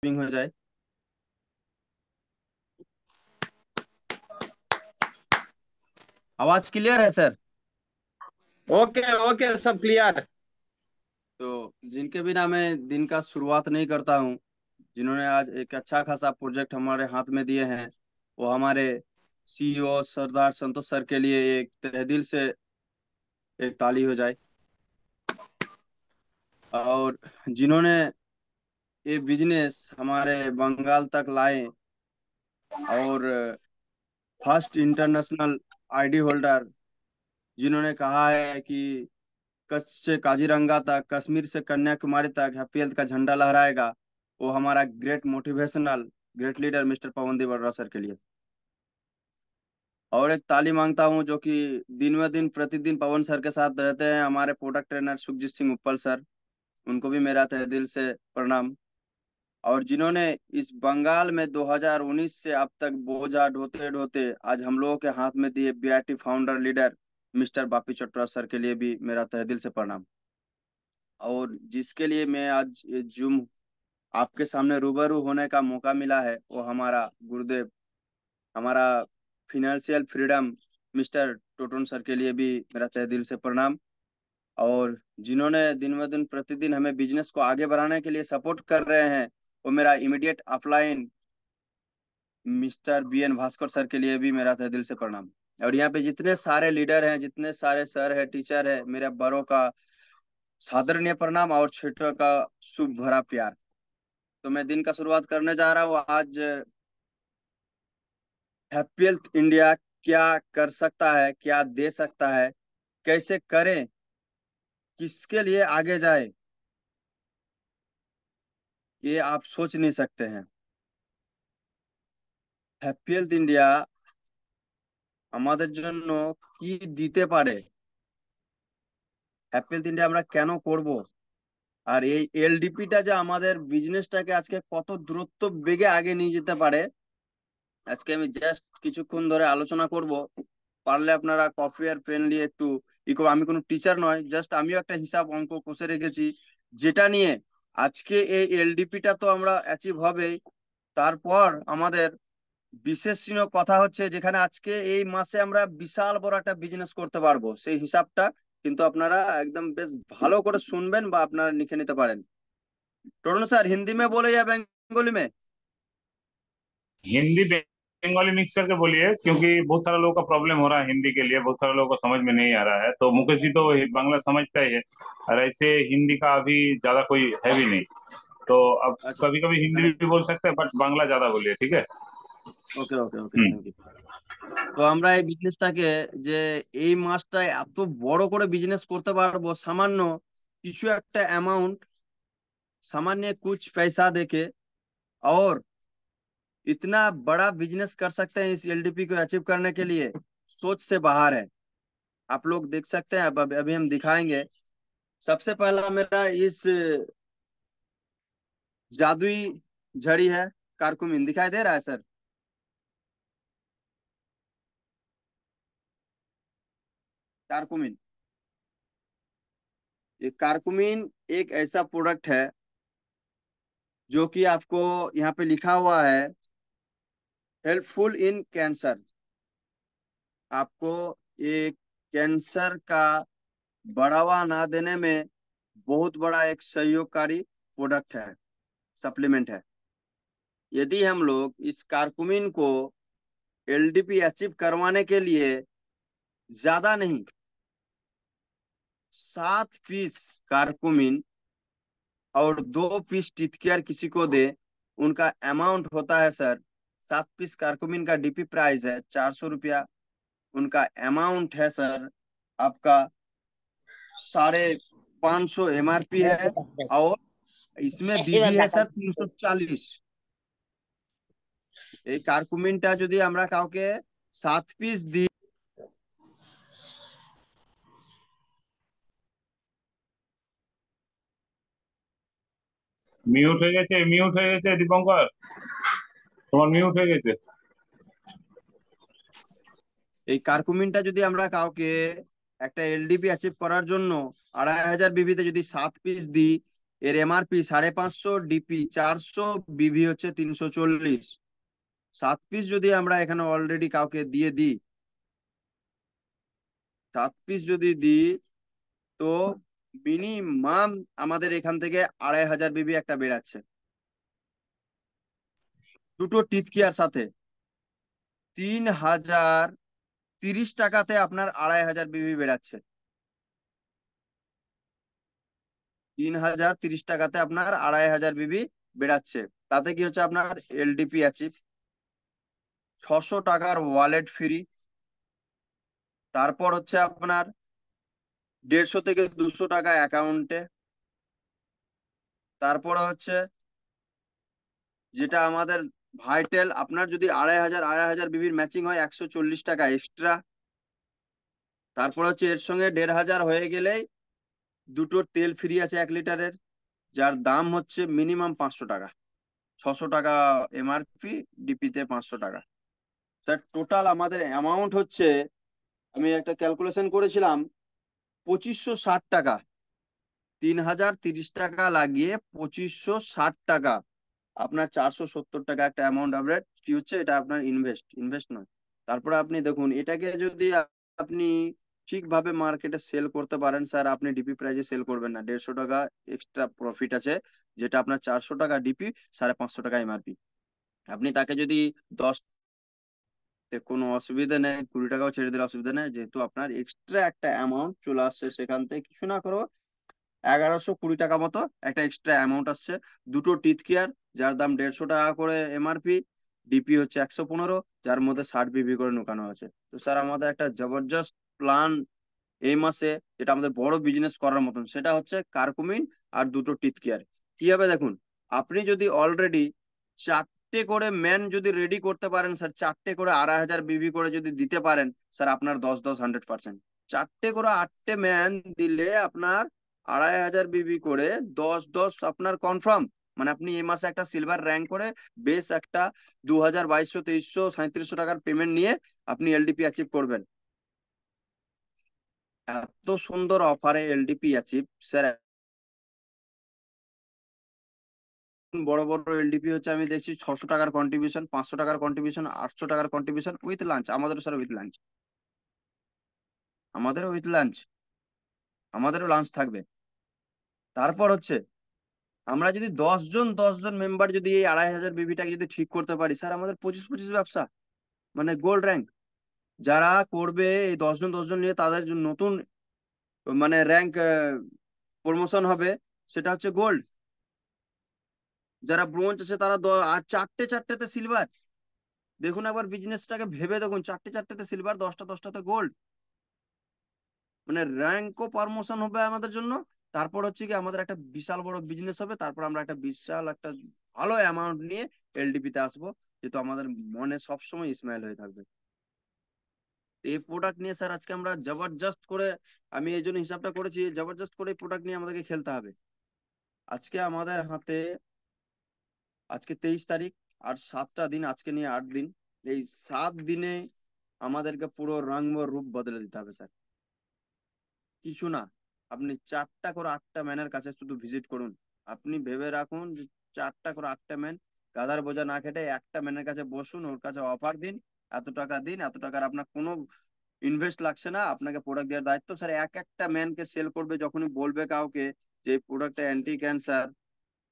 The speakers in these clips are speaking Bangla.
हो जाए। आवाज क्लियर है सर? ओके ओके, सब क्लियर। तो जिनके बिना मैं दिन का शुरुआत नहीं करता हूँ, जिन्होंने आज एक अच्छा खासा प्रोजेक्ट हमारे हाथ में दिए हैं, वो हमारे सीईओ सरदार संतोष सर के लिए एक तहे दिल से एक ताली हो जाए। और जिन्होंने ये बिजनेस हमारे बंगाल तक लाए और फर्स्ट इंटरनेशनल आईडी होल्डर, जिन्होंने कहा है कि कच्छ से काजीरंगा तक, कश्मीर से कन्याकुमारी तक हैप्पी हेल्थ का झंडा लहराएगा, वो हमारा great motivational great leader mister Pawandeep Barra sir के लिए। और एक ताली मांगता हूँ जो कि दिन में दिन प्रतिदिन पवन सर के साथ रहते हैं, हमारे प्रोडक्ट ट्रेनर सुखजीत सिंह उपल सर, उनको भी मेरा तहे दिल से प्रणाम। और जिन्होंने इस बंगाल में 2019 से अब तक बोझा ढोते ढोते आज हम लोगों के हाथ में दिए BRT founder leader mister Bapi Chattora sir के लिए भी मेरा तहे दिल से प्रणाम। और जिसके लिए मैं आज ये जूम आपके सामने रूबरू होने का मौका मिला है, वो हमारा गुरुदेव, हमारा financial freedom mister Totan sir के लिए भी मेरा तहे दिल से प्रणाम। और जिन्होंने दिन ब दिन प्रतिदिन हमें बिजनेस को आगे बढ़ाने के लिए सपोर्ट कर रहे हैं, वो मेरा immediate upline mister BN Bhaskar sir के लिए भी मेरा तहे दिल से प्रणाम। और यहाँ पे जितने सारे लीडर हैं, जितने सारे सर है, टीचर है, मेरे बड़ों का सादरणीय प्रणाम और छोटों का शुभ भरा प्यार। तो मैं दिन का शुरुआत करने जा रहा हूँ आज। हैप्पी हेल्थ इंडिया क्या कर सकता है, क्या दे सकता है, कैसे करें, किसके लिए आगे जाए, ये आप सोच नहीं सकते हैं। হ্যাপি হেলথ ইন্ডিয়া আমাদের জন্য কি দিতে পারে, হ্যাপি হেলথ ইন্ডিয়া আমরা কেন করব, আর এই এলডিপিটা যে আমাদের বিজনেসটাকে আজকে কত দূরত্ব বেগে আগে নিয়ে যেতে পারে, আজকে আমি জাস্ট কিছুক্ষণ ধরে আলোচনা করব। পারলে আপনারা কপি আর পেন নিয়ে একটু আমি কোনো টিচার নয়, জাস্ট আমিও একটা হিসাব অঙ্ক কষে রেখেছি, যেটা নিয়ে আজকে এই এলডিপিটা তো আমরা অ্যাচিভ হবেই। তারপর আমাদের বিশেষ কথা হচ্ছে, যেখানে আজকে এই মাসে আমরা বিশাল বড় একটা বিজনেস করতে পারবো, সেই হিসাবটা কিন্তু আপনারা একদম বেশ ভালো করে শুনবেন বা আপনারা লিখে নিতে পারেন। टोनू सर हिंदी में बोले या बंगाली में? हिंदी बंगाली मिक्स करके बोलिए, क्योंकि बहुत सारा लोगों का प्रॉब्लम हो रहा है हिंदी के लिए, बहुत सारे लोगों को समझ में नहीं आ रहा है। तो मुकेश जी तो बांग्ला समझता ही है, और ऐसे हिंदी का अभी ज्यादा कोई है भी नहीं। तो अब अच्छा। कभी कभी हिंदी তাহলে भी बोल सकते हैं, बट बांग्ला ज्यादा बोलिए, ठीक है। ওকে ওকে ওকে, हम्म। Thank you. তো আমরা এই বিজনেসটাকে, যে এই মাসটা এত বড় করে বিজনেস করতে পারবো সামান্য কিছু একটা অ্যামাউন্ट, सामान्य कुछ पैसा देके, और इतना बड़ा बिजनेस कर सकते हैं इस एलडीपी को अचीव करने के लिए, सोच से बाहर है। आप लोग देख सकते हैं, अब अभी अभी हम दिखाएंगे। सबसे पहला मेरा इस जादुई झड़ी है, कारकुमिन दिखाई दे रहा है सर? कारकुमिन, ये कारकुमिन एक ऐसा प्रोडक्ट है जो कि आपको यहाँ पे लिखा हुआ है हेल्पफुल इन कैंसर। आपको ये कैंसर का बढ़ावा ना देने में बहुत बड़ा एक सहयोगकारी प्रोडक्ट है, सप्लीमेंट है। यदि हम लोग इस कारकुमिन को एलडीपी अचीव करवाने के लिए ज्यादा नहीं, 7 पीस कारकुमिन और 2 पीस टीथ केयर किसी को दे, उनका अमाउंट होता है सर, 7 पीस कारकुमिन का डीपी प्राइस है 400 रुपया, उनका अमाउंट है सर आपका 550 एमआरपी है। और इसमें बीबी है सर 340। এই কার্কুমিনটা যদি আমরা কাউকে 7 পিস দিই, মিউট হয়ে গেছে দীপঙ্কর, তোমার মিউট হয়ে গেছে। এই কার্কুমিনটা যদি আমরা কাউকে একটা এলডিপি অ্যাচিভ করার জন্য 2500 বিবিতে যদি 7 পিস দিই, এর এমআরপি 550, ডিপি 400, বিভি হচ্ছে 340। 7 পিস যদি আমরা এখানে অলরেডি কাউকে দিয়ে দিই, 7 পিস যদি দিই, তো মিনিমাম আমাদের এখান থেকে 2500 বিবি একটা বেরাচ্ছে, দুটো টিথ কেয়ার সাথে। 3030 টাকাতে আপনার 2500 বিবি বেরাচ্ছে। 3030 টাকাতে আপনার 2500 বিবি বেরাচ্ছে। তাতে কি হচ্ছে, আপনার এলডিপি অ্যাচিভ, 600 টাকার ওয়ালেট ফ্রি, তারপর হচ্ছে আপনার 150 থেকে 200 টাকা অ্যাকাউন্টে, তারপরে হচ্ছে যেটা আমাদের ভাইটেল, আপনার যদি 2500 বিবির ম্যাচিং হয় 140 টাকা এক্সট্রা। তারপর হচ্ছে এর সঙ্গে 1500 হয়ে গেলেই দুটো তেল ফ্রি আছে 1 লিটারের, যার দাম হচ্ছে মিনিমাম 500 টাকা। 600 টাকা এমআরপি, ডিপিতে 500 টাকা। স্যার টোটাল আমাদের অ্যামাউন্ট হচ্ছে, আমি একটা ক্যালকুলেশন করেছিলাম, 2560 টাকা। 3030 টাকা লাগিয়ে 2560 টাকা, আপনার 470 টাকা একটা অ্যামাউন্ট আপডেট কি হচ্ছে, এটা আপনার ইনভেস্ট নয়। তারপরে আপনি দেখুন, এটাকে যদি আপনি ঠিকভাবে মার্কেটে সেল করতে পারেন স্যার, আপনি ডিপি প্রাইজে সেল করবেন না, 150 টাকা এক্সট্রা প্রফিট আছে, যেটা আপনার 400 টাকা ডিপি, 550 টাকা এমআরপি। আপনি তাকে যদি 10, কোনো অসুবিধা নেই, 20 টাকাও ছেড়ে দিলে অসুবিধা নেই, যেহেতু আপনার এক্সট্রা একটা অ্যামাউন্ট চলে আসছে সেখান থেকে, কিছু না করো 1120 টাকা মতো একটা এক্সট্রা অ্যামাউন্ট আসছে। দুটো টিথ কেয়ার, যার দাম 150 টাকা করে এমআরপি, ডিপি হচ্ছে 115, যার মধ্যে 60 বিবি করে ঢুকানো আছে। তো স্যার আমাদের একটা জবরদস্ত প্ল্যান এই মাসে, যেটা আমাদের বড় বিজনেস করার মতন, সেটা হচ্ছে কার্কুমিন আর দুটো টিথ কেয়ার। কি হবে দেখুন, আপনি যদি অলরেডি 4টে করে ম্যান যদি রেডি করতে পারেন স্যার, 4টে করে 2500 বিবি করে যদি দিতে পারেন স্যার, আপনার 10-10 100%। 4টে করে 8টে ম্যান দিলে আপনার 2500 বিবি করে 10-10 আপনার কনফার্ম। মানে আপনি এই মাসে একটা সিলভার র্যাঙ্ক করে বেশ একটা 2200, 2300, 3700 টাকার পেমেন্ট নিয়ে আপনি এলডিপি অ্যাচিভ করবেন। এত সুন্দর অফারে এলডিপি অ্যাচিভ স্যার। বড় বড় এলডিপি হচ্ছে আমি দেখছি 600 টাকার কন্ট্রিবিউশন, 500 টাকার কন্ট্রিবিউশন, 800 টাকার কন্ট্রিবিউশন উইথ লাঞ্চ। আমাদেরও স্যার উইথ লাঞ্চ, আমাদেরও উইথ লাঞ্চ, আমাদেরও লাঞ্চ থাকবে। তারপর হচ্ছে আমরা যদি 10 জন মেম্বার যদি এই 2500 বিবিটাকে যদি ঠিক করতে পারি স্যার, আমাদের 25-25 ব্যবসা, মানে গোল্ড র্যাঙ্ক। যারা করবে এই 10 জন নিয়ে, তাদের জন্য নতুন মানে র্যাঙ্ক প্রমোশন হবে, সেটা হচ্ছে গোল্ড। যারা ব্রোঞ্জ আছে তারা আর 4টে 4টেতে সিলভার। দেখুন একবার বিজনেসটাকে ভেবে দেখুন, 4টে 4টেতে সিলভার, 10টা 10টাতে গোল্ড, মানে র্যাঙ্কও প্রমোশন হবে আমাদের জন্য। তারপর হচ্ছে কি, আমাদের একটা বিশাল বড় বিজনেস হবে, তারপর আমরা একটা বিশাল একটা ভালো অ্যামাউন্ট নিয়ে এলডিপি তে আসবো, যেহেতু আমাদের মনে সবসময় ইসমাইল হয়ে থাকবে। এই প্রোডাক্ট নিয়ে স্যার আজকে আমরা জবরদস্ত করে, আমি এই জন্য হিসাবটা করেছি, জবরদস্ত করে প্রোডাক্ট নিয়ে আমাদেরকে খেলতে হবে। আজকে আমাদের হাতে, আজকে 23 তারিখ, আর 7টা দিন, আজকে নিয়ে 8 দিন। এই 7 দিনে আমাদেরকে পুরো রঙ রূপ বদলে দিতে হবে স্যার। কিছু না, আপনি 4টা করে 8টা ম্যানের কাছে শুধু ভিজিট করুন। আপনি ভেবে রাখুন যে 4টা করে 8টা ম্যান, গাধার বোঝা না খেটে একটা ম্যানের কাছে বসুন, ওর কাছে অফার দিন, এত টাকা দিন, এত টাকার আপনার কোনো ইনভেস্ট লাগছে না, আপনাকে প্রোডাক্ট দেওয়ার দায়িত্ব স্যার এক একটা ম্যানকে সেল করবে। যখনই বলবে কাউকে যে প্রোডাক্টটা অ্যান্টি ক্যান্সার,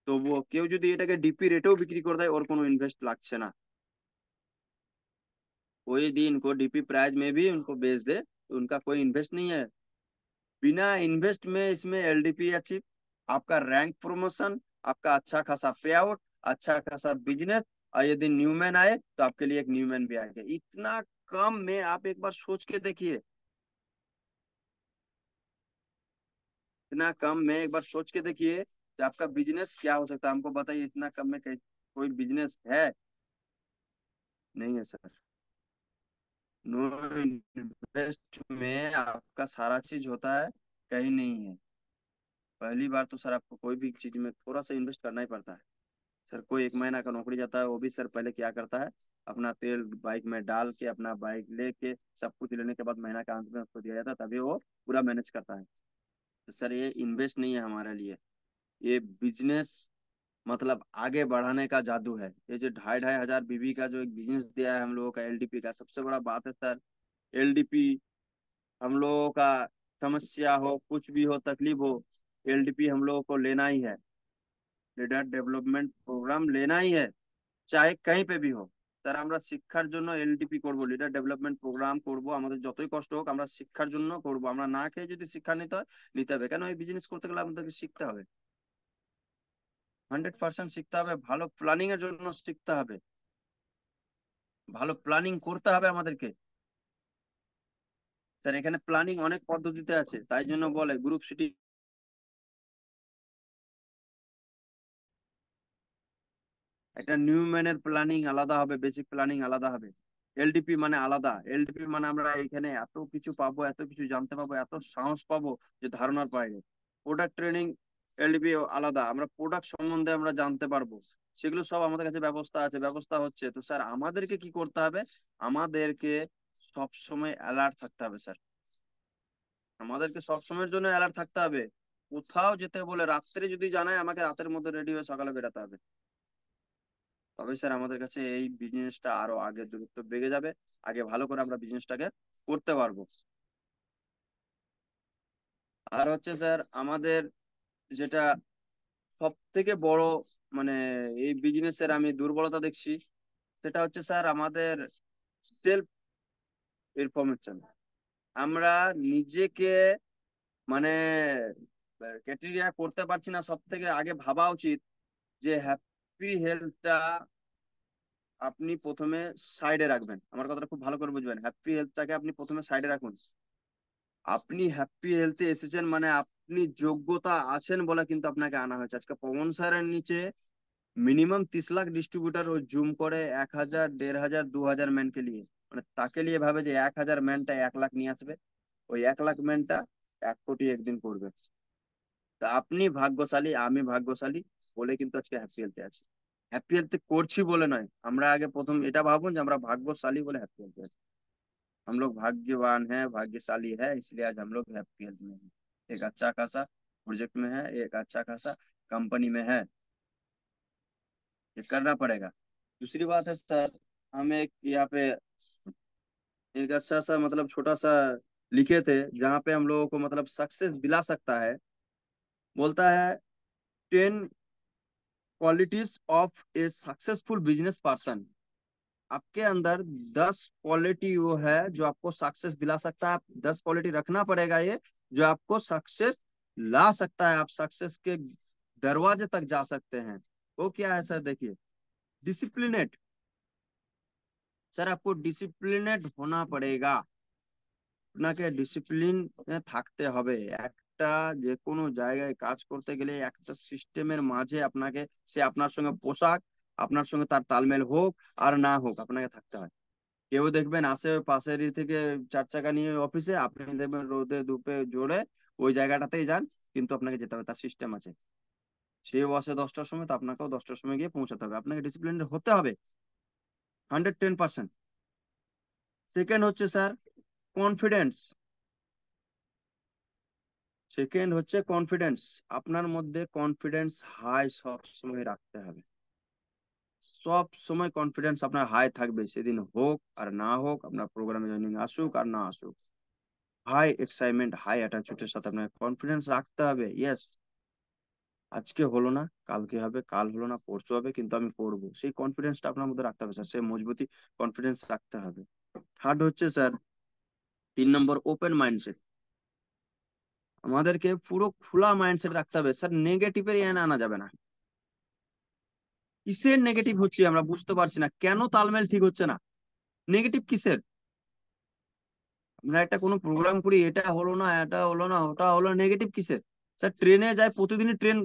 তবুও কেউ যদি এটাকে ডিপি রেটেও বিক্রি করে দেয়, ওর কোনো इन्वेस्ट লাগছে ना। कोई भी इनको डीपी प्राइस में भी उनको बेच दे तो उनका कोई इन्वेस्ट नहीं है। बिना इन्वेस्ट में इसमें एलडीपी अचीव, आपका रैंक प्रमोशन, आपका अच्छा खासा पे आउट, अच्छा खासा बिजनेस। और यदि न्यूमैन आए तो आपके लिए एक न्यूमैन भी आएगा, इतना कम में। आप एक बार सोच के देखिए, इतना कम में एक बार सोच के देखिए कि आपका बिजनेस क्या हो सकता है। हमको बताइए, इतना कम में कोई बिजनेस है? नहीं है सर। नो इन्वेस्ट में आपका सारा चीज होता है, कहीं नहीं है। पहली बार तो सर आपको कोई भी चीज में थोड़ा सा इन्वेस्ट करना ही पड़ता है। सर कोई 1 महीना का नौकरी जाता है, वो भी सर पहले क्या करता है, अपना तेल बाइक में डाल के, अपना बाइक लेके, सब कुछ लेने के बाद महीना का अंत में उसको दिया जाता है, तभी वो पूरा मैनेज करता है। तो सर ये इन्वेस्ट नहीं है हमारे लिए, ये बिजनेस मतलब आगे बढ़ाने का जादू है। ये जो 2,500 बीबी का जो एक बिजनेस दिया है हम लोगों का एलडीपी का, सबसे बड़ा बात है सर। एलडीपी हम लोगों का, समस्या हो कुछ भी हो तकलीफ हो, एलडीपी हम लोगों को लेना ही है। লিডার ডেভেলপমেন্ট প্রোগ্রাম লেনাই है, চাहे कहीं पे भी हो। স্যার আমরা শিক্ষার জন্য এলডিপি করব, লিডার ডেভেলপমেন্ট প্রোগ্রাম করব, আমাদের যতই কষ্ট হোক আমরা শিক্ষার জন্য করব। আমরা না খেয়ে যদি শিক্ষা নিতে হয়, নিতে হবে। কেন, এই বিজনেস করতে গেলে আমাদেরকে শিখতে হবে, 100% শিখতে হবে, ভালো প্ল্যানিং এর জন্য শিখতে হবে, ভালো প্ল্যানিং করতে হবে আমাদেরকে। স্যার এখানে প্ল্যানিং অনেক পদ্ধতিতে আছে, তাই জন্য বলে গ্রুপ সিটি একটা নিউম্যানের প্ল্যানিং আলাদা হবে, বেসিক প্ল্যানিং আলাদা হবে। এলডিপি মানে আলাদা, এলডিপি মানে আমরা এখানে এত কিছু পাবো, এত কিছু জানতে পাবো, এত সাহস পাবো যে ধারণার বাইরে। প্রোডাক্ট ট্রেনিং, এলডিপি আলাদা, আমরা প্রোডাক্ট সম্বন্ধে আমরা জানতে পারবো। সেগুলো সব আমাদের কাছে ব্যবস্থা আছে, ব্যবস্থা হচ্ছে। তো স্যার আমাদেরকে কি করতে হবে, আমাদেরকে সব সময় অ্যালার্ট থাকতে হবে স্যার। আমাদেরকে সব সময়ের জন্য অ্যালার্ট থাকতে হবে। কোথাও যেতে বলে রাত্রে যদি জানায়, আমাকে রাতের মধ্যে রেডি হয়ে সকালে বেরোতে হবে। তবে স্যার আমাদের কাছে এই বিজনেসটা আরো আগে দ্রুত বেড়ে যাবে, আগে ভালো করে আমরা বিজনেসটাকে করতে পারবো। আর হচ্ছে স্যার আমাদের যেটা সব থেকে বড় মানে এই বিজনেসের আমি দুর্বলতা দেখছি, সেটা হচ্ছে স্যার আমাদের সেলফ ইনফরমেশন। আমরা নিজেকে মানে ক্যাটেরিয়া করতে পারছি না। সব থেকে আগে ভাবা উচিত যে হ্যাপি হেলথটা আপনি প্রথমে সাইডে রাখবেন। আমার কথাটা খুব ভালো করে বুঝবেন, হ্যাপি হেলথটাকে আপনি প্রথমে সাইডে রাখুন। আপনি হ্যাপি হেলথে এসেছেন মানে আপনি যোগ্যতা আছেন বলে কিন্তু আপনাকে আনা হয়েছে। আজকে পবন স্যারের নিচে মিনিমাম 30 লাখ ডিস্ট্রিবিউটার ও জুম করে 1,000, 1,500, 2,000 ম্যানকে নিয়ে, মানে তাকে নিয়ে ভাবে যে 1,000 ম্যানটা 1 লাখ নিয়ে আসবে, ওই 1 লাখ ম্যানটা 1 কোটি একদিন করবে। তা আপনি ভাগ্যশালী, আমি ভাগ্যশালী বলে কিন্তু আজকে হ্যাপি হেলথে আছি। হ্যাপি হেলথে করছি বলে নয়, আমরা আগে প্রথম এটা ভাবুন যে আমরা भाग्यशाली बोले हैप्पी हेल्थ है। हम लोग भाग्यवान हैं, भाग्यशाली है, इसलिए आज हम लोग हैप्पी हेल्थ में हैं। एक अच्छा खासा प्रोजेक्ट में है, एक अच्छा खासा कंपनी में है, ये करना पड़ेगा। दूसरी बात है सर, हम एक यहाँ पे एक अच्छा सा मतलब छोटा सा लिखे थे, जहाँ पे हम लोगों को मतलब सक्सेस दिला सकता है। बोलता है 10 qualities of A successful business person. आपके अंदर 10 क्वालिटी वो है जो आपको सक्सेस दिला सकता है। आप 10 क्वालिटी रखना पड़ेगा, ये जो आपको सक्सेस ला सकता है, आप सक्सेस के दरवाजे तक जा सकते हैं। वो क्या है सर, देखिए, डिसिप्लिनेट। सर आपको डिसिप्लिनेट होना पड़ेगा, আপনাকে ডিসিপ্লিন থাকতে হবে। একটা যে কোনো জায়গায় কাজ করতে গেলে একটা সিস্টেমের মাঝে আপনাকে, সে আপনার সঙ্গে পোশাক, আপনার সঙ্গে তার তালমেল হোক আর না হোক, আপনাকে থাকতে হয়। কেউ দেখবেন আসে ওই পাশেরই থেকে 4 চাকা নিয়ে অফিসে, আপনি দেখবেন রোদে ধূপে জোরে ওই জায়গাটাতেই যান, কিন্তু আপনাকে যেতে হবে, তার সিস্টেম আছে। সে বসে 10টার সময়, তো আপনাকেও 10টার সময় গিয়ে পৌঁছাতে হবে, আপনাকে ডিসিপ্লিন হতে হবে 110%। সেকেন্ড হচ্ছে স্যার কনফিডেন্স। সেকেন্ড হচ্ছে কনফিডেন্স। আপনার মধ্যে কনফিডেন্স হাই সব সময় রাখতে হবে। সব সময় কনফিডেন্স আপনার হাই থাকবে, সেদিন হোক আর না হোক, আপনার প্রোগ্রামে জয়েনিং আসুক আর না আসুক, হাই এক্সাইটমেন্ট, হাই অ্যাটিটিউডের সাথে আপনাকে কনফিডেন্স রাখতে হবে। ইয়েস, আজকে হলো না, কালকে হবে, কাল হলো না, পরশু হবে, কিন্তু আমি করবো, সেই কনফিডেন্সটা আপনার মধ্যে রাখতে হবে স্যার, সেই মজবুতি কনফিডেন্স রাখতে হবে। থার্ড হচ্ছে স্যার 3 নম্বর, ওপেন মাইন্ডসেট। আমাদেরকে পুরো খোলা মাইন্ডসেট রাখতে হবে স্যার, নেগেটিভের এখানে আনা যাবে না। কিসের নেগেটিভ হচ্ছে আমরা বুঝতে পারছি না, কেন তালমেল ঠিক হচ্ছে না, নেগেটিভ কিসের? আমরা একটা কোনো প্রোগ্রাম করি, এটা হলো না, এটা হলো না, ওটা হলো, নেগেটিভ কিসের? স্যার ট্রেনে যায়, প্রতিদিনই ট্রেন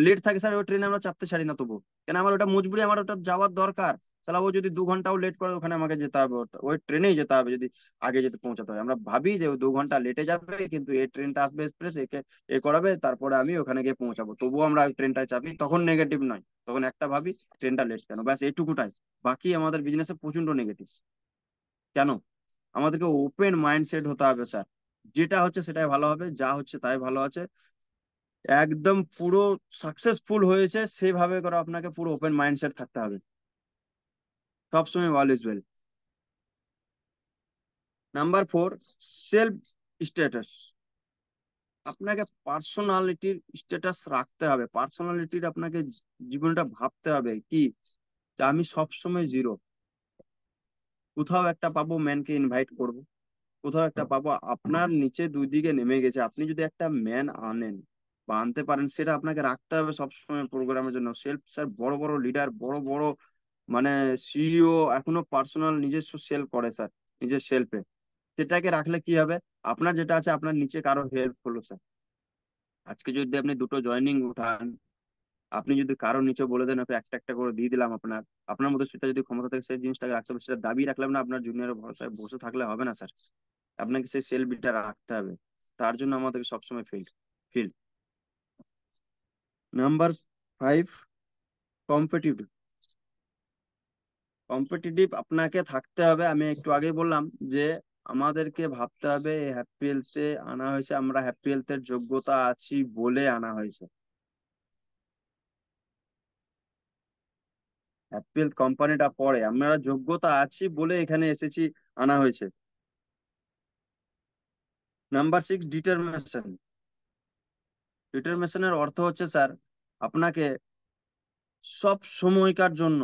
লেট থাকে স্যার, ওই ট্রেনে আমরা চাপতে ছাড়ি না তবু। কেন, আমার ওটা মজবুরি, আমার ওটা যাওয়ার দরকার। তাহলে ও যদি 2 ঘন্টাও লেট করে, ওখানে আমাকে যেতে হবে, ওই ট্রেনেই যেতে হবে যদি আগে যেতে পৌঁছাতে হয়। আমরা ভাবি যে ও 2 ঘন্টা লেটে যাবে, কিন্তু এই ট্রেনটা আসবে এক্সপ্রেস, একে এ করাবে, তারপরে আমি ওখানে গিয়ে পৌঁছাবো, তবুও আমরা ওই ট্রেনটায় চাপি, তখন নেগেটিভ নয়, তখন একটা ভাবি ট্রেনটা লেট কেন, ব্যাস এইটুকুটাই। বাকি আমাদের বিজনেসে প্রচন্ড নেগেটিভ। কেন? আমাদেরকে ওপেন মাইন্ডসেট হতে হবে স্যার, যেটা হচ্ছে সেটাই ভালো হবে, যা হচ্ছে তাই ভালো আছে। একদম পুরো সাকসেসফুল হয়েছে সেভাবে করে আপনাকে পুরো ওপেন মাইন্ডসেট থাকতে হবে, সবসময় all is well. Number 4, self status. আপনাকে পার্সোনালিটির স্ট্যাটাস রাখতে হবে, পার্সোনালিটির আপনাকে জীবনটা ভাবতে হবে কি, যে আমি সবসময় জিরো। কোথাও একটা পাবো ম্যানকে ইনভাইট করব, কোথাও একটা পাবো আপনার নিচে দুই দিকে নেমে গেছে, আপনি যদি একটা ম্যান আনেন বা আনতে পারেন, সেটা আপনাকে রাখতে হবে সবসময় প্রোগ্রামের জন্য। সেলফ স্যার, বড় বড় লিডার, বড় বড় মানে সিইও এখনো পার্সোনাল নিজস্ব সেল করে স্যার, নিজের সেলফে। সেটাকে রাখলে কি হবে, আপনার যেটা আছে আপনার নিচে কারো হেল্প হলো স্যার। আজকে যদি আপনি দুটো জয়েনিং উঠান, আপনি যদি কারোর নিচে বলে দেন ওকে একটা একটা করে দিয়ে দিলাম, আপনার আপনার মধ্যে সেটা যদি ক্ষমতা থাকে সেই জিনিসটাকে রাখতে হবে, সেটা দাবি রাখলাম না, আপনার জুনিয়রের ভরসায় বসে থাকলে হবে না স্যার। আপনাকে সেই সেলফিটা রাখতে হবে। তার জন্য আমাদেরকে সবসময় feel feel number 5, competitive. Competitive আপনাকে থাকতে হবে। আমি একটু আগে বললাম যে আমাদেরকে ভাবতে হবে হ্যাপি হেলথে আনা হয়েছে, আমরা হ্যাপি হেলথের যোগ্যতা আছি বলে আনা হয়েছে। হ্যাপি হেলথ কোম্পানিটা পরে, আমরা যোগ্যতা আছি বলে এখানে এসেছি, আনা হয়েছে। Number 6, determination. ডিটারমিনেশনের অর্থ হচ্ছে স্যার, আপনাকে সব সময়কার জন্য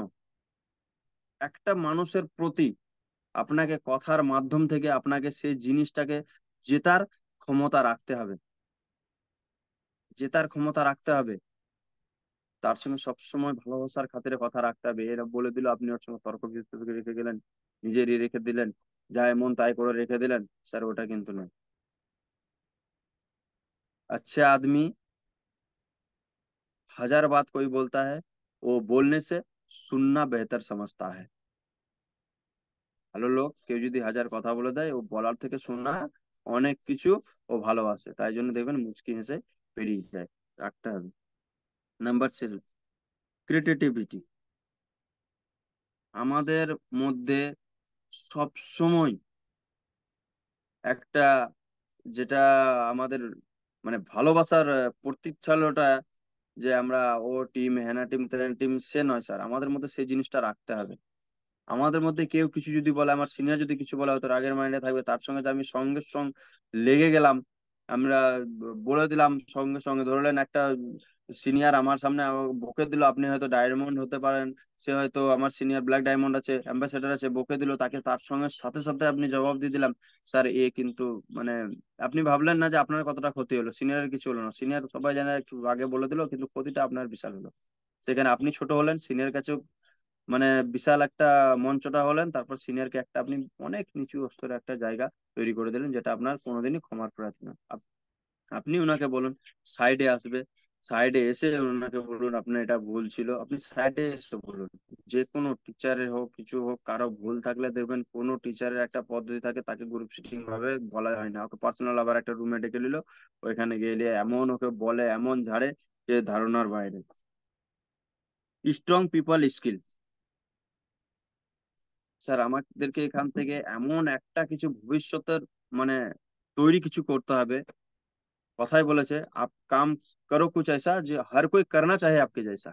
একটা মানুষের প্রতি আপনাকে কথার মাধ্যম থেকে আপনাকে সেই জিনিসটাকে জেতার ক্ষমতা রাখতে হবে, জেতার ক্ষমতা রাখতে হবে। তার সঙ্গে সবসময় ভালোবাসার খাতিরে কথা রাখতে হবে। এরা বলে দিল, আপনি ওর সঙ্গে তর্ক বিতর্কে রেখে গেলেন, নিজেরই রেখে দিলেন, যা মন তাই করে রেখে দিলেন, স্যার ওটা কিন্তু নয়। अच्छे आदमी हजार बात कोई बोलता है, वो बोलने से सुनना बेहतर समझता है। ভালো লোক কেউ যদি হাজার কথা বলে দেয়, ও বলার থেকে শোনা অনেক কিছু ও ভালোবাসে, তাই জন্য দেখবেন মুচকি হেসে বেরিয়ে যায়। রাখতে হবে। Number 7, creativity. আমাদের মধ্যে সব সময় একটা, যেটা আমাদের মানে ভালোবাসার প্রতীচ্ছালটা, যে আমরা ও টিম হ্যানা টিম ত্যানা টিম, সে নয় স্যার, আমাদের মধ্যে সেই জিনিসটা রাখতে হবে। আমাদের মধ্যে কেউ কিছু যদি বলে, আমার সিনিয়র যদি কিছু বলে, হয়তো রাগের মাইন্ডে থাকবে, তার সঙ্গে যে আমি সঙ্গে সঙ্গে লেগে গেলাম, আমরা বলে দিলাম সঙ্গে সঙ্গে। ধরলেন একটা সিনিয়র আমার সামনে বকে দিল, আপনি হয়তো ডায়মন্ড হতে পারেন, সে হয়তো আমার সিনিয়র ব্ল্যাক ডায়মন্ড আছে, অ্যাম্বাসেডার আছে, বকে দিল তাকে, তার সঙ্গে সাথে সাথে আপনি জবাব দিয়ে দিলাম, স্যার এ কিন্তু মানে, আপনি ভাবলেন না যে আপনার কতটা ক্ষতি হলো, সিনিয়রের কিছু হলো না, সিনিয়র সবাই জানে একটু আগে বলে দিল, কিন্তু ক্ষতিটা আপনার বিশাল হলো। সেখানে আপনি ছোট হলেন, সিনিয়র কাছে মানে বিশাল একটা মঞ্চটা হলেন, তারপর সিনিয়রকে একটা আপনি অনেক নিচু স্তরে একটা জায়গা তৈরি করে দিলেন, যেটা আপনার কোনোদিনই ক্ষমার প্রার্থী না। আপনি ওনাকে বলুন, সাইডে আসবে, সাইডে এসে ওনাকে বলুন আপনার এটা ভুল ছিল, আপনি সাইডে এসে বলুন। যে কোনো টিচারের হোক কিছু হোক, কারো ভুল থাকলে দেখবেন কোনো টিচারের একটা পদ্ধতি থাকে, তাকে গ্রুপ সিটিং ভাবে বলা হয় না, ওকে পার্সোনাল আবার একটা রুমে ডেকে নিল, ওইখানে গেলে এমন ওকে বলে এমন ঝাড়ে, যে ধারণার বাইরে। Strong people skill. স্যার আমাদেরকে এখান থেকে এমন একটা কিছু ভবিষ্যতের মানে তৈরি কিছু করতে হবে। কথাই বলেছে, আপ কাম করো কুছ ऐसा যে হর কোই করনা চাহে আপকে জैसा।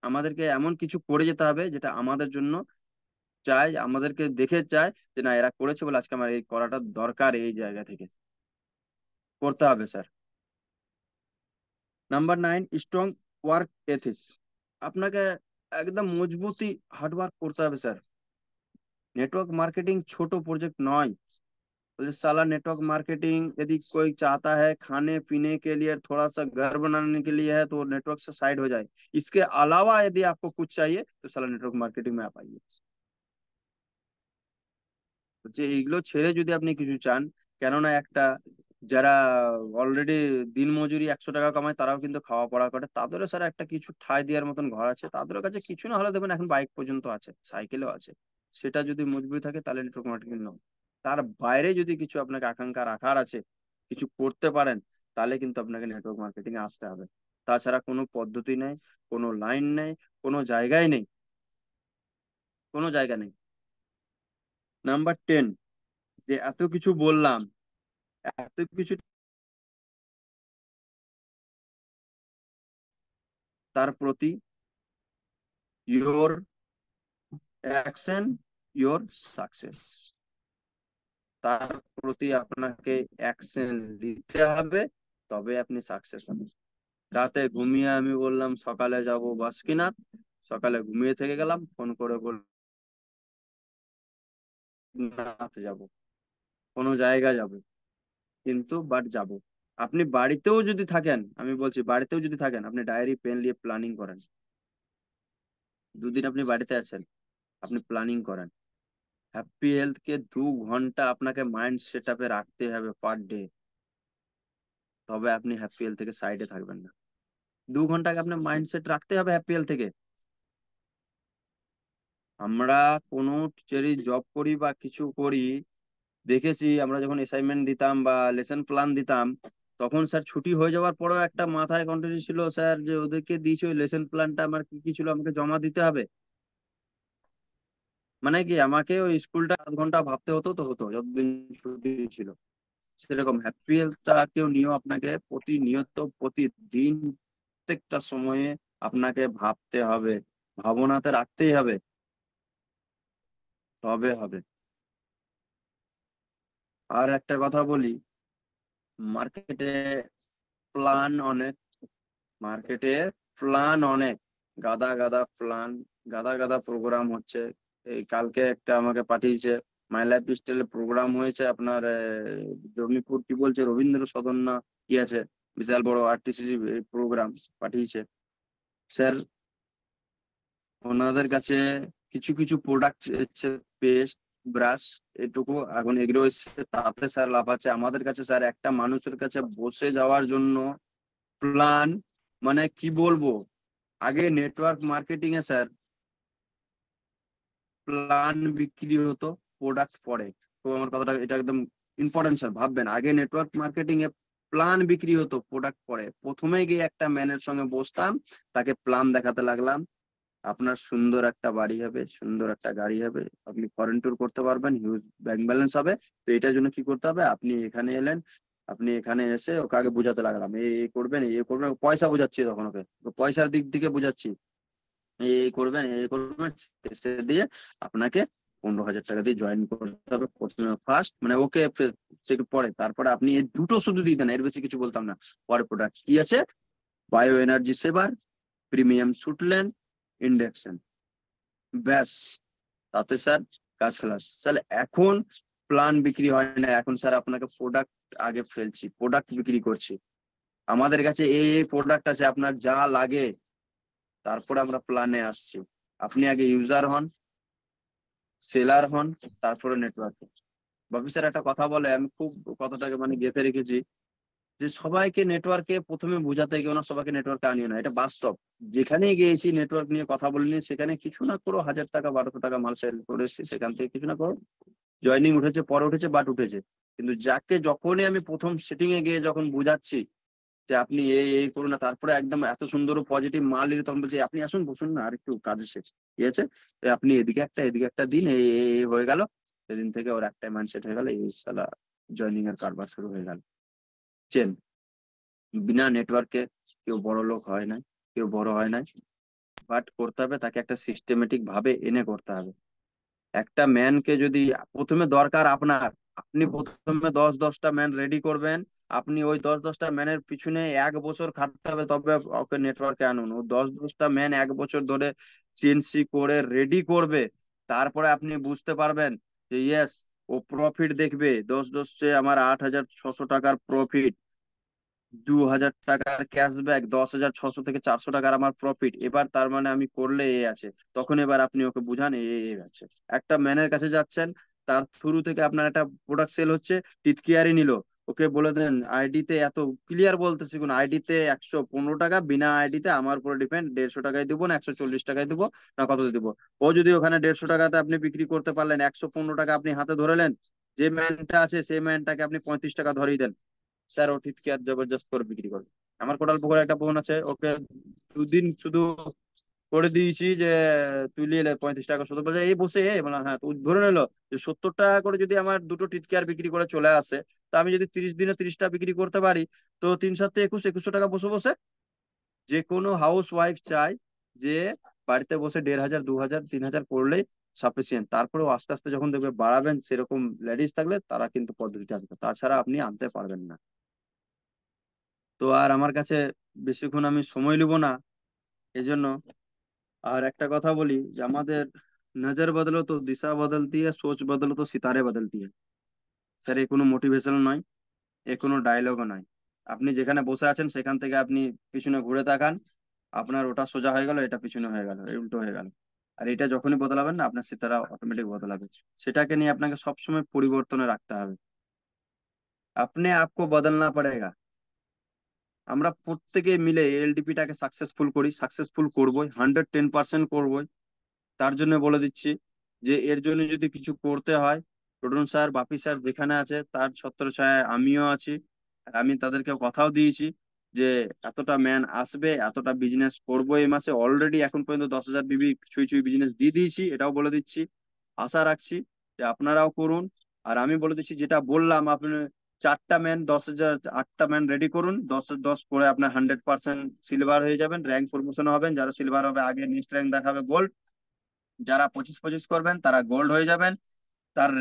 আমাদেরকে এমন কিছু করে যেতে হবে যেটা আমাদের জন্য চাই, আমাদেরকে দেখে চায় যে না এরা করেছে বলে আজকে আমার এই করাটা দরকার, এই জায়গা থেকে করতে হবে sir. Number 9, strong work ethics. আপনাকে একদম মজবুতি হার্ডওয়ার্ক করতে হবে স্যার। নেটওয়ার্ক मार्केटिंग छोटो प्रोजेक्ट नॉय। तो साला नेटवर्क मार्केटिंग यदि कोई चाहता है खाने पीने के लिए, थोड़ा सा घर बनाने के लिए है, तो नेटवर्क से साइड हो जाए। इसके अलावा यदि आपको कुछ चाहिए तो साला नेटवर्क मार्केटिंग में आप आइए। যে এগুলো ছেড়ে যদি আপনি কিছু চান, কেননা একটা যারা অলরেডি দিন মজুরি 100 টাকা কামায়, তারাও কিন্তু খাওয়া পড়া করে, তাদেরও স্যার একটা কিছু ঠাঁই দেওয়ার মতন ঘর আছে, তাদের কাছে কিছু না হলে দেবেন, এখন বাইক পর্যন্ত আছে, সাইকেলও আছে। সেটা যদি মজবুত থাকে তাহলে নেটওয়ার্ক মার্কেটিং নয়। তার বাইরে যদি কিছু আপনাকে আকাঙ্ক্ষা রাখার আছে, কিছু করতে পারেন, তাহলে কিন্তু আপনাকে নেটওয়ার্ক মার্কেটিং এ আসতে হবে। তাছাড়া কোনো পদ্ধতি নেই, কোনো লাইন নেই, কোনো জায়গায় নেই, কোনো জায়গা নেই। নাম্বার 10, যে এত কিছু বললাম, এত কিছু তার প্রতি ইয়োর অ্যাকশন ইয়োর সাকসেস, তার প্রতি আপনাকে অ্যাকশন নিতে হবে, তবে আপনি সাকসেস হবেন। রাতে ঘুমিয়ে আমি বললাম সকালে যাব বাসুকিনাথ, সকালে ঘুমিয়ে থেকে গেলাম, ফোন করে বললাম নাথ যাব, কোনো জায়গা যাব, কিন্তু বাট যাব। আপনি বাড়িতেও যদি থাকেন, আমি বলছি বাড়িতেও যদি থাকেন, আপনি ডায়েরি পেন নিয়ে প্ল্যানিং করেন। দুদিন আপনি বাড়িতে আছেন, আপনি প্ল্যানিং করেন। হ্যাপি হেলথ কে 2 ঘন্টা আপনাকে মাইন্ড সেট আপে রাখতে হবে পার ডে, তবে আপনি হ্যাপি হেলথ থেকে সাইডে থাকবেন না। 2 ঘন্টাকে আপনার মাইন্ডসেট রাখতে হবে হ্যাপি হেলথ থেকে। আমরা কোনো টিচারই জব করি বা কিছু করি, দেখেছি আমরা যখন অ্যাসাইনমেন্ট দিতাম বা লেসন প্ল্যান দিতাম, তখন স্যার ছুটি হয়ে যাওয়ার পরেও একটা মাথায় কন্টিনিউ ছিল স্যার, যে ওদেরকে দিয়েছি ওই লেসন প্ল্যানটা আমার কি কি ছিল আমাকে জমা দিতে হবে। মানে কি আমাকে ওই স্কুলটা 7 ঘন্টা ভাবতে হতো, তো হতো যতদিন ছুটি ছিল। সেরকম হ্যাপি হেলথটাকেও নিয়েও আপনাকে প্রতিনিয়ত প্রতিদিন প্রত্যেকটা সময়ে আপনাকে ভাবতে হবে, ভাবনাতে রাখতেই হবে, তবে হবে। আর একটা কথা বলি, মার্কেটে প্ল্যান অনেক, মার্কেটে প্ল্যান অনেক, গাদা গাদা প্ল্যান, গাদা গাদা প্রোগ্রাম হচ্ছে। এই কালকে একটা আমাকে পাঠিয়েছে, মাই লাইফ স্টাইলে প্রোগ্রাম হয়েছে আপনার জমিপুর কি বলছে রবীন্দ্র সদন না কি আছে, বিশাল বড় আরটিসি প্রোগ্রাম পাঠিয়েছে। স্যার ওনাদের কাছে কিছু কিছু প্রোডাক্ট এসছে, পেস্ট, ব্রাশ, এটুকু এখন এগুলো এসছে, তাতে স্যার লাভ আছে। আমাদের কাছে স্যার একটা মানুষের কাছে বসে যাওয়ার জন্য প্ল্যান, মানে কি বলবো, আগে নেটওয়ার্ক মার্কেটিং এ স্যার প্ল্যান বিক্রি হতো, প্রোডাক্ট পরে। তো আমার কথাটা এটা একদম ইম্পর্টেন্ট স্যার, ভাববেন আগে নেটওয়ার্ক মার্কেটিং এ প্ল্যান বিক্রি হতো, প্রোডাক্ট পরে। প্রথমে গিয়ে একটা ম্যানের সঙ্গে বসতাম, তাকে প্ল্যান দেখাতে লাগলাম, আপনার সুন্দর একটা বাড়ি হবে, সুন্দর একটা গাড়ি হবে, আপনি ফরেন ট্যুর করতে পারবেন, হিউজ ব্যাংক ব্যালেন্স হবে। তো এটার জন্য কি করতে হবে, আপনি এখানে এলেন, আপনি এখানে এসে ওকে আগে বুঝাতে লাগলাম এই করবেন এই করবেন, পয়সা বোঝাচ্ছি তখন ওকে, তো পয়সার দিক থেকে বুঝাচ্ছি এই করবেন এই করবেন, শেষে দিয়ে আপনাকে 15,000 টাকা দিয়ে জয়েন করতে হবে প্রথমে ফার্স্ট, মানে ওকে পরে, তারপরে আপনি এই দুটো শুধু দিতেন, এর বেশি কিছু বলতাম না। পরে প্রোডাক্ট কি আছে, বায়ো এনার্জি সেভার, প্রিমিয়াম সুটলেন, ইন্ডাকশন, ব্যাস, তাতে স্যার কাজ খালাস। স্যার এখন প্ল্যান বিক্রি হয় না, এখন স্যার আপনাকে প্রোডাক্ট আগে ফেলছি, প্রোডাক্ট বিক্রি করছি। আমাদের কাছে এই প্রোডাক্ট আছে, আপনার যা লাগে, তারপরে আমরা প্ল্যানে আসছি। আপনি আগে ইউজার হন, সেলার হন, তারপরে নেটওয়ার্ক। বাপি স্যার একটা কথা বলে, আমি খুব কথাটাকে মানে গেঁথে রেখেছি, যে সবাইকে নেটওয়ার্কে প্রথমে বোঝাতে গিয়ে না, সবাইকে নেটওয়ার্কে আনিও না, এটা বাস্তব। যেখানে গিয়েছি নেটওয়ার্ক নিয়ে কথা বলিনি, সেখানে কিছু না করো 1,000 টাকা 1,200 টাকা মাল সেল করে এসেছি, সেখান থেকে কিছু না করো জয়নিং উঠেছে, পরে উঠেছে, বাট উঠেছে। কিন্তু যাকে যখনই আমি প্রথম সেটিং এ গিয়ে যখন বুঝাচ্ছি যে আপনি এই এই করুন না, তারপরে একদম এত সুন্দর পজিটিভ মাল দিলে, তখন বলছি আপনি আসুন বসুন না আর একটু কাজ শেষ, ঠিক আছে, আপনি এদিকে একটা এদিকে একটা দিন, এই এই এই হয়ে গেল। সেদিন থেকে ওর একটাই মাইন্ডসেট হয়ে গেল, এই সালা জয়নিং এর কারবার শুরু হয়ে গেল। চেন, বিনা নেটওয়ার্কে কেউ বড় লোক হয় না, কেউ বড় হয় না, বাট করতে হবে তাকে একটা সিস্টেমেটিক ভাবে এনে করতে হবে। একটা ম্যানকে যদি প্রথমে দরকার আপনার, আপনি প্রথমে 10-10টা ম্যান রেডি করবেন। আপনি ওই 10-10টা ম্যানের পিছনে 1 বছর খাটতে হবে, তবে ওকে নেটওয়ার্কে আনুন। ও 10-10টা ম্যান 1 বছর ধরে সিএনসি করে রেডি করবে, তারপরে আপনি বুঝতে পারবেন যে ইয়েস, ও প্রফিট দেখবে, 10-10 আমার 8,600 টাকার প্রফিট, 2,000 টাকার ক্যাশব্যাক, 10,600 থেকে 400 টাকার আমার প্রফিট, এবার তার মানে আমি করলে এ আছে। তখন এবার আপনি ওকে বুঝান এ আছে। একটা ম্যানের কাছে যাচ্ছেন, তার থ্রু থেকে আপনার একটা প্রোডাক্ট সেল হচ্ছে, টিথ কেয়ারই নিল, ওকে বলে দেন আইডিতে এত ক্লিয়ার বলতেছি, কোন আইডিতে 115 টাকা, বিনা আইডিতে আমার উপরে ডিপেন্ড, 150 টাকায় দিব না 140 টাকায় দিব না কত দিব। ও যদি ওখানে 150 টাকাতে আপনি বিক্রি করতে পারলেন, 115 টাকা আপনি হাতে ধরেলেন, যে ম্যানটা আছে সেই ম্যানটাকে আপনি 35 টাকা ধরিয়ে দেন, স্যার ও ঠিক আর জবরদস্ত করে বিক্রি করবে। আমার কোটাল পুকুরে একটা বোন আছে, ওকে 2 দিন শুধু করে দিয়েছি যে তুই নিয়ে এলে 35 টাকা শুধু, বলছে এই বসে বললাম হ্যাঁ, তুই ধরে নিলো যে 70 টাকা করে যদি আমার দুটো টিটকেয়ার বিক্রি করে চলে আসে, তো আমি যদি 30 দিনে 30টা বিক্রি করতে পারি, তো 3 7 21, 2100 টাকা বসে বসে যে কোনো হাউস ওয়াইফ চায় যে বাড়িতে বসে 1,500 2,000 3,000 করলেই সাফিসিয়েন্ট। তারপরেও আস্তে আস্তে যখন দেখবে বাড়াবেন, সেরকম লেডিস থাকলে তারা কিন্তু পদ্ধতিতে আসবে, তাছাড়া আপনি আনতে পারবেন না। তো আর আমার কাছে বেশিক্ষণ আমি সময় নিব না, এজন্য আর একটা কথা বলি যে আমাদের নজর বদলো তো দিশা বদলতি है, সোচ বদলো তো সিতারে বদলতি है। স্যার, এ কোনো মোটিভেশন নয়, এ কোনো ডায়লগও নয়। আপনি যেখানে বসে আছেন সেখান থেকে আপনি পিছনে ঘুরে তাকান, আপনার ওটা সোজা হয়ে গেল, এটা পিছনে হয়ে গেল, এই উল্টো হয়ে গেল। আর এটা যখনই বদলাবেন না, আপনার সিতারা অটোমেটিক বদলাবে। সেটাকে নিয়ে আপনাকে সবসময় পরিবর্তনে রাখতে হবে। আপনি আপকো বদলনা পড়েগা। আমরা প্রত্যেকে মিলে এলডিপিটাকে সাকসেসফুল করি, সাকসেসফুল করবোই, 110% করবোই। তার জন্য বলে দিচ্ছি যে এর জন্য যদি কিছু করতে হয়, টোটন স্যার, বাপি স্যার যেখানে আছে তার ছত্র ছায়ায় আমিও আছি। আর আমি তাদেরকে কথাও দিয়েছি যে এতটা ম্যান আসবে, এতটা বিজনেস করবো এই মাসে। অলরেডি এখন পর্যন্ত 10,000 বিবি ছুঁই ছুঁই বিজনেস দিয়ে দিয়েছি, এটাও বলে দিচ্ছি। আশা রাখছি যে আপনারাও করুন। আর আমি বলে দিচ্ছি, যেটা বললাম আপনি 4টা ম্যান 10,000, 8টা ম্যান রেডি করুন, 10 করে আপনার 100% সিলভার হয়ে যাবেন, র্যাঙ্ক প্রমোশন হবেন। যারা সিলভার হবে আগে নেক্সট র্যাঙ্ক দেখাবে গোল্ড, যারা 25-25 করবেন তারা গোল্ড হয়ে যাবেন। তার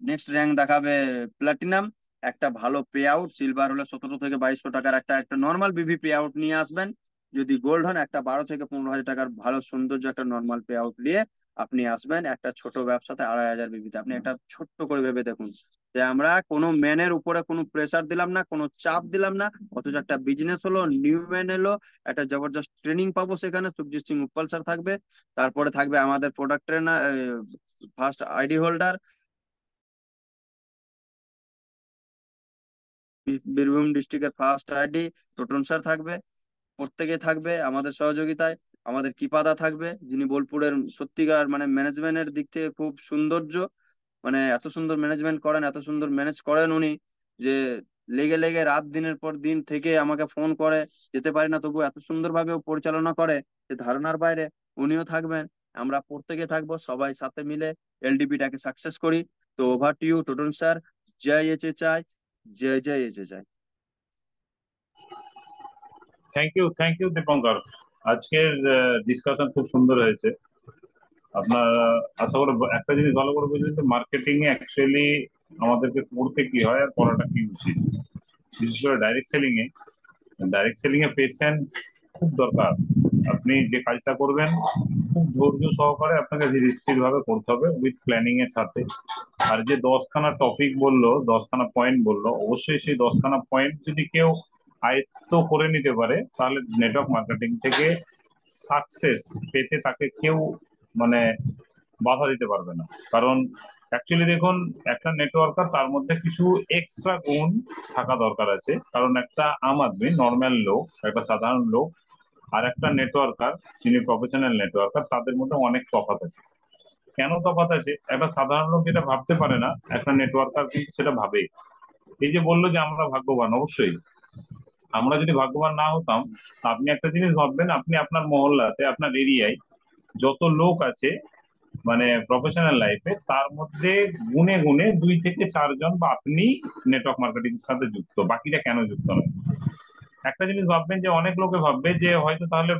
নেক্সট র্যাঙ্ক দেখাবে প্লাটিনাম। একটা ভালো পে আউট, সিলভার হলে 1700 থেকে 2,200 টাকার একটা একটা নর্মাল বিভি পে আউট নিয়ে আসবেন। যদি গোল্ড হন, একটা 12 থেকে 15 হাজার টাকার ভালো সৌন্দর্য একটা নর্মাল পে আউট নিয়ে আপনি আসবেন একটা ছোট ব্যবসাতে 2,500 বিবিতে। আপনি একটা ছোট্ট করে ভেবে দেখুন যে আমরা কোনো ম্যানের উপরে কোনো প্রেসার দিলাম না, কোনো চাপ দিলাম না, অথচ একটা বিজনেস হলো, নিউ ম্যান এলো, একটা জবরদস্ত ট্রেনিং পাবো। সেখানে সুখজিৎ সিং উপ্পাল স্যার থাকবে, তারপরে থাকবে আমাদের product trainer, first ID holder Birbhum ডিস্ট্রিক্টের ফার্স্ট আইডি টোটন স্যার থাকবে। প্রত্যেকে থাকবে আমাদের সহযোগিতায়। আমাদের কিপাদা থাকবে, যিনি বোলপুরের সত্যিকার মানে ম্যানেজমেন্টের দিক থেকে খুব সৌন্দর্য, মানে এত সুন্দর ম্যানেজমেন্ট করেন, এত সুন্দর ম্যানেজ করেন উনি, যে লেগে লেগে রাত দিনের পর দিন থেকে আমাকে ফোন করে, যেতে পারি না তবু এত সুন্দরভাবে ও পরিচালনা করে যে ধারণার বাইরে। উনিও থাকবেন, আমরা প্রত্যেকে থাকবো, সবাই সাথে মিলে এলডিপিটাকে সাকসেস করি। তো over to you Toton sir. জয় এচে চাই, জয় জয় এচে চাই। Thank you Dipankar. আজকের ডিসকাশন খুব সুন্দর হয়েছে। আপনার আশা করি একটা জিনিস ভালো করে বুঝলেন যে মার্কেটিং এ অ্যাকচুয়ালি আমাদেরকে করতে কি হয় আর করাটা কি উচিত। বিশেষ করে ডাইরেক্ট সেলিং এ পেশেন্স খুব দরকার। আপনি যে কাজটা করবেন খুব ধৈর্য সহকারে আপনাকে ধীর স্থির ভাবে করতে হবে, উইথ প্ল্যানিং এর সাথে। আর যে 10খানা টপিক বললো, 10খানা পয়েন্ট বললো, অবশ্যই সেই 10খানা পয়েন্ট যদি কেউ আয়ত্ত করে নিতে পারে, তাহলে নেটওয়ার্ক মার্কেটিং থেকে সাকসেস পেতে তাকে কেউ মানে বাধা দিতে পারবে না। কারণ অ্যাকচুয়ালি দেখুন, একটা নেটওয়ার্কার তার মধ্যে কিছু এক্সট্রা গুণ থাকা দরকার আছে। কারণ একটা আম আদমি, নর্মাল লোক, একটা সাধারণ লোক, আর একটা নেটওয়ার্কার যিনি প্রফেশনাল নেটওয়ার্কার, তাদের মধ্যে অনেক তফাৎ আছে। কেন তফাৎ আছে? একটা সাধারণ লোক যেটা ভাবতে পারে না, একটা নেটওয়ার্কার কিন্তু সেটা ভাবে। এই যে বললো যে আমরা ভাগ্যবান, অবশ্যই আমরা যদি ভাগ্যবান না হতাম, আপনি একটা জিনিস ভাববেন, আপনি আপনার মহল্লাতে, আপনার এরিয়ায় যত লোক আছে মানে প্রফেশনাল লাইফে, তার মধ্যে গুনে গুনে 2 থেকে 4 জন বা আপনি নেটওয়ার্ক মার্কেটিং এর সাথে যুক্ত, বাকিরা কেন যুক্ত নয়? একটা জিনিস ভাববেন যে অনেক লোকে ভাববে যে হয়তো তাহলে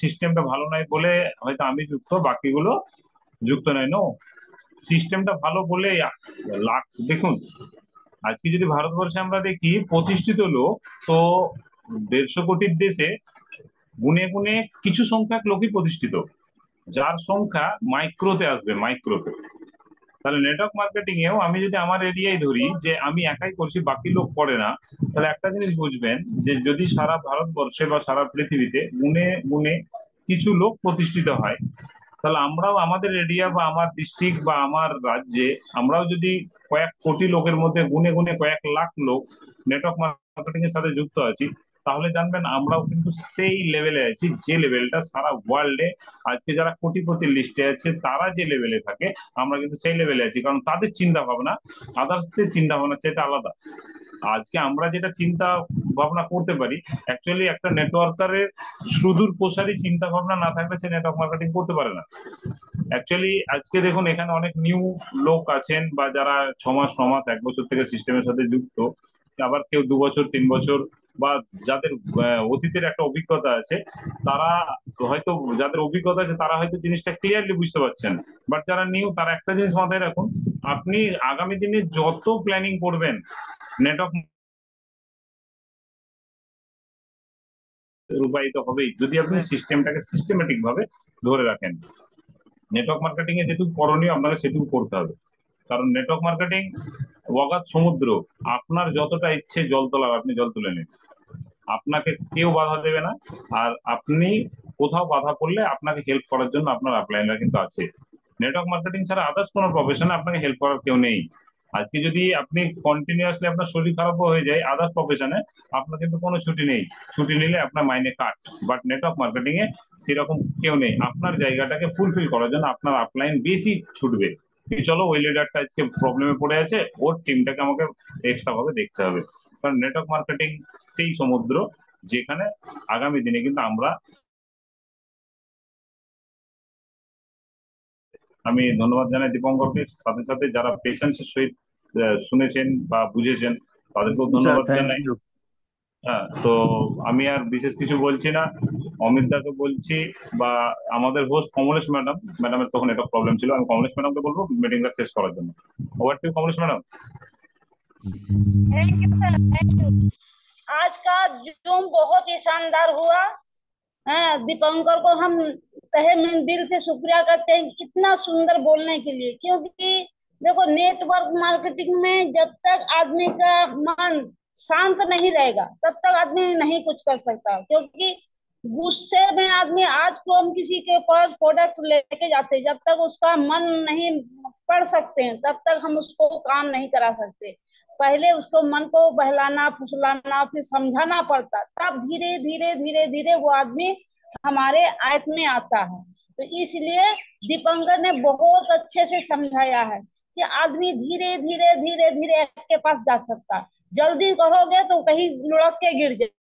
সিস্টেমটা ভালো নয় বলে হয়তো আমি যুক্ত, বাকিগুলো যুক্ত নয়। নো, সিস্টেমটা ভালো বলে লাখ দেখুন, আজকে যদি ভারতবর্ষে আমরা দেখি প্রতিষ্ঠিত লোক, তো 150 কোটির দেশে গুনে গুনে কিছু সংখ্যক লোকই প্রতিষ্ঠিত, যার সংখ্যা মাইক্রোতে আসবে, মাইক্রোতে। তাহলে নেটওয়ার্ক মার্কেটিং এও আমি যদি আমার এরিয়ায় ধরি যে আমি একাই করছি, বাকি লোক করে না, তাহলে একটা জিনিস বুঝবেন যে যদি সারা ভারতবর্ষে বা সারা পৃথিবীতে গুনে গুনে কিছু লোক প্রতিষ্ঠিত হয়, তাহলে আমরাও আমাদের এরিয়া বা আমার ডিস্ট্রিক্ট বা আমার রাজ্যে আমরাও যদি কয়েক কোটি লোকের মধ্যে গুনে গুনে কয়েক লাখ লোক নেটওয়ার্ক মার্কেটিং এর সাথে যুক্ত আছি, তাহলে জানবেন আমরাও কিন্তু সেই লেভেলে আছি যে লেভেলটা সারা ওয়ার্ল্ডে আজকে যারা কোটিপতির লিস্টে আছে তারা যে লেভেলে থাকে, আমরা কিন্তু সেই লেভেলে আছি। কারণ তাদের চিন্তা ভাবনা আদার্সদের চিন্তা ভাবনা চাইতে আলাদা। আজকে আমরা যেটা চিন্তা ভাবনা করতে পারি, অ্যাকচুয়ালি একটা নেটওয়ার্কারের সুদূর প্রসারী চিন্তা ভাবনা না থাকলে সে নেটওয়ার্ক মার্কেটিং করতে পারে না। অ্যাকচুয়ালি আজকে দেখুন, এখানে অনেক নিউ লোক আছেন বা যারা 6 মাস 9 মাস 1 বছর থেকে সিস্টেমের সাথে যুক্ত, আবার কেউ 2 বছর 3 বছর বা যাদের অতীতের একটা অভিজ্ঞতা আছে, তারা হয়তো, যাদের অভিজ্ঞতা আছে তারা হয়তো জিনিসটা ক্লিয়ারলি বুঝতে পারছেন। বাট যারা নিউ, তারা একটা জিনিস মাথায় রাখুন, আপনি আগামী দিনে যত প্ল্যানিং করবেন, নেটওয়ার্ক রূপায়িত হবেই যদি আপনি সিস্টেমটাকে সিস্টেমেটিক ভাবে ধরে রাখেন। নেটওয়ার্ক মার্কেটিং এ যেটুকু করণীয় আপনাকে সেটুকু করতে হবে, কারণ নেটওয়ার্ক মার্কেটিং অগাধ সমুদ্র। আপনার যতটা ইচ্ছে জল তোলার, আপনি জল তুলে নিন, আপনাকে কেউ বাধা দেবে না। আর আপনি কোথাও বাধা পড়লে আপনাকে হেল্প করার জন্য আপনার আপলাইনরা কিন্তু আছে। নেটওয়ার্ক মার্কেটিং ছাড়া আদার্স কোনো প্রফেশনে আপনাকে হেল্প করার কেউ নেই। আজকে যদি আপনি কন্টিনিউয়াসলি আপনার শরীর খারাপও হয়ে যায় আদার্স প্রফেশনে, আপনার কিন্তু কোনো ছুটি নেই, ছুটি নিলে আপনার মাইনে কাট। বাট নেটওয়ার্ক মার্কেটিং এ সেরকম কেউ নেই, আপনার জায়গাটাকে ফুলফিল করার জন্য আপনার আপলাইন বেশি ছুটবে। চলো ওই লিডারটা আজকে প্রবলেমে পড়ে আছে, ওর টিমটাকে আমাকে এক্সট্রা ভাবে দেখতে হবে। কারণ নেটওয়ার্ক মার্কেটিং সেই সমুদ্র যেখানে আগামী দিনে কিন্তু আমরা, আমি ধন্যবাদ জানাই দীপঙ্করকে, সাথে সাথে যারা পেশেন্সের সহিত শুনেছেন বা বুঝেছেন তাদেরকেও আচ্ছা, ধন্যবাদ থ্যাংক জানাই। ইউ। হ্যাঁ, তো আমি আর বিশেষ কিছু বলছি না, অমিত দাকে বলছি, বা আমাদের হোস্ট কমলেশ ম্যাডাম, ম্যাডামের তখন এটা প্রবলেম ছিল, আমি কমলেশ ম্যাডামকে বলবো মিটিংটা শেষ করার জন্য। Over to Kamlesh madam. Thank you sir, thank you. आज का जूम बहुत ही शानदार हुआ। हाँ, दीपंकर को हम तहे मन दिल से शुक्रिया करते हैं इतना सुंदर बोलने के लिए, क्योंकि देखो नेटवर्क मार्केटिंग में जब तक आदमी का मन शांत नहीं रहेगा तब तक आदमी नहीं कुछ कर सकता, क्योंकि गुस्से में आदमी, आज को हम किसी के पास प्रोडक्ट लेके जाते हैं, जब तक उसका मन नहीं पढ़ सकते हैं तब तक हम उसको काम नहीं करा सकते। पहले उसको मन को बहलाना फुसलाना फिर समझाना पड़ता, तब धीरे धीरे धीरे धीरे वो आदमी हमारे आयत में आता है। तो इसलिए दीपंकर ने बहुत अच्छे से समझाया है कि आदमी धीरे धीरे धीरे धीरे के पास जा सकता, जल्दी करोगे तो कहीं लुढ़क के गिर जाए।